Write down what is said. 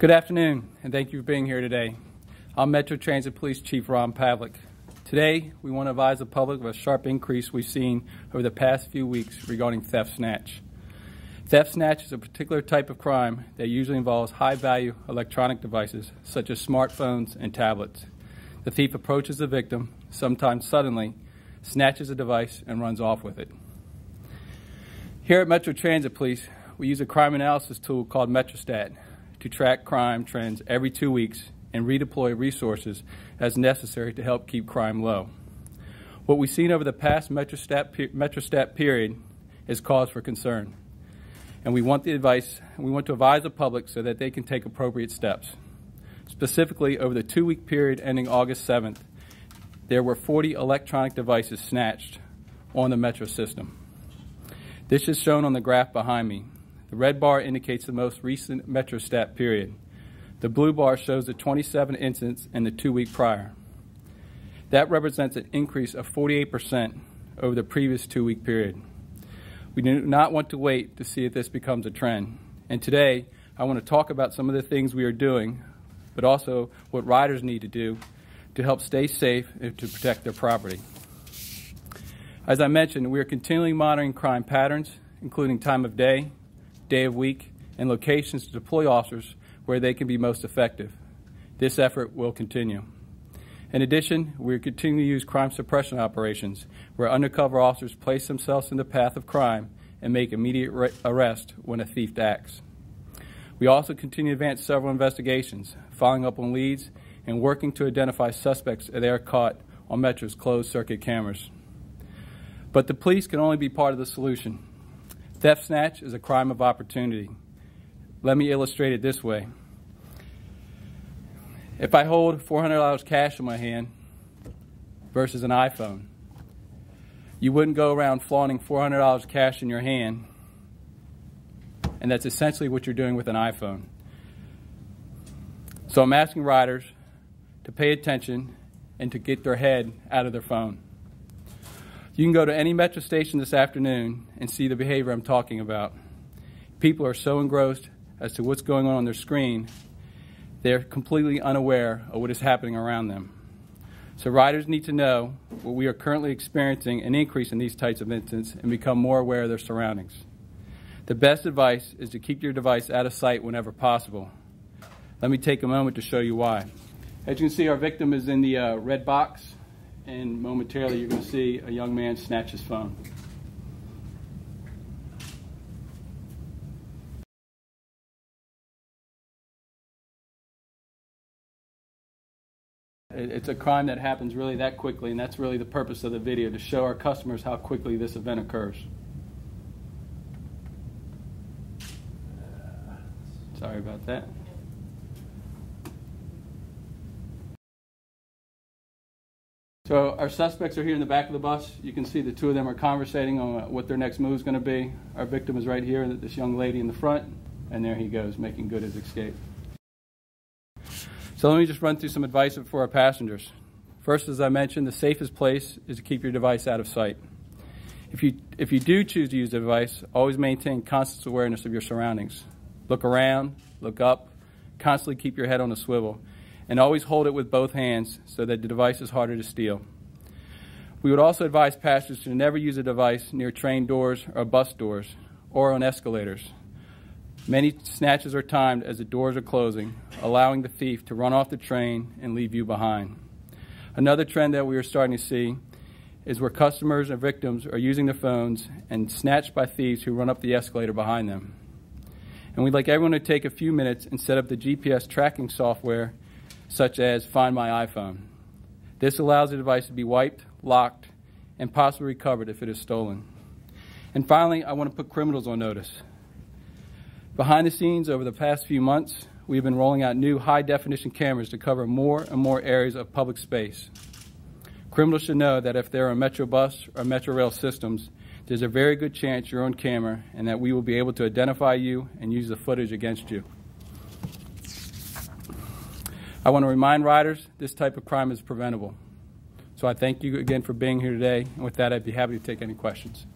Good afternoon, and thank you for being here today. I'm Metro Transit Police Chief Pavlik. Today, we want to advise the public of a sharp increase we've seen over the past few weeks regarding theft snatch. Theft snatch is a particular type of crime that usually involves high-value electronic devices such as smartphones and tablets. The thief approaches the victim, sometimes suddenly, snatches a device, and runs off with it. Here at Metro Transit Police, we use a crime analysis tool called MetroStat to track crime trends every 2 weeks and redeploy resources as necessary to help keep crime low. What we've seen over the past MetroStat period is cause for concern, and we want to advise the public so that they can take appropriate steps. Specifically, over the 2-week period ending August 7th, there were 40 electronic devices snatched on the Metro system. This is shown on the graph behind me. The red bar indicates the most recent MetroStat period. The blue bar shows the 27 incidents in the 2-week prior. That represents an increase of 48% over the previous 2-week period. We do not want to wait to see if this becomes a trend. And today, I want to talk about some of the things we are doing, but also what riders need to do to help stay safe and to protect their property. As I mentioned, we are continually monitoring crime patterns, including time of day of week, and locations to deploy officers where they can be most effective. This effort will continue. In addition, we are continuing to use crime suppression operations where undercover officers place themselves in the path of crime and make immediate arrest when a thief acts. We also continue to advance several investigations, following up on leads and working to identify suspects if they are caught on Metro's closed-circuit cameras. But the police can only be part of the solution. Theft snatch is a crime of opportunity. Let me illustrate it this way. If I hold $400 cash in my hand versus an iPhone, you wouldn't go around flaunting $400 cash in your hand, and that's essentially what you're doing with an iPhone. So I'm asking riders to pay attention and to get their head out of their phone. You can go to any Metro station this afternoon and see the behavior I'm talking about. People are so engrossed as to what's going on their screen, they're completely unaware of what is happening around them. So riders need to know what we are currently experiencing an increase in these types of incidents and become more aware of their surroundings. The best advice is to keep your device out of sight whenever possible. Let me take a moment to show you why. As you can see, our victim is in the red box, and momentarily you're going to see a young man snatch his phone. It's a crime that happens really that quickly, and that's really the purpose of the video, to show our customers how quickly this event occurs. Sorry about that. So our suspects are here in the back of the bus. You can see the two of them are conversating on what their next move is going to be. Our victim is right here, this young lady in the front, and there he goes, making good his escape. So let me just run through some advice for our passengers. First, as I mentioned, the safest place is to keep your device out of sight. If you do choose to use the device, always maintain constant awareness of your surroundings. Look around, look up, constantly keep your head on a swivel, and always hold it with both hands so that the device is harder to steal. We would also advise passengers to never use a device near train doors or bus doors or on escalators. Many snatches are timed as the doors are closing, allowing the thief to run off the train and leave you behind. Another trend that we are starting to see is where customers and victims are using their phones and snatched by thieves who run up the escalator behind them. And we'd like everyone to take a few minutes and set up the GPS tracking software such as Find My iPhone. This allows the device to be wiped, locked, and possibly recovered if it is stolen. And finally, I want to put criminals on notice. Behind the scenes, over the past few months, we've been rolling out new high-definition cameras to cover more and more areas of public space. Criminals should know that if they're on Metro bus or Metro rail systems, there's a very good chance you're on camera and that we will be able to identify you and use the footage against you. I want to remind riders this type of crime is preventable. So I thank you again for being here today. And with that, I'd be happy to take any questions.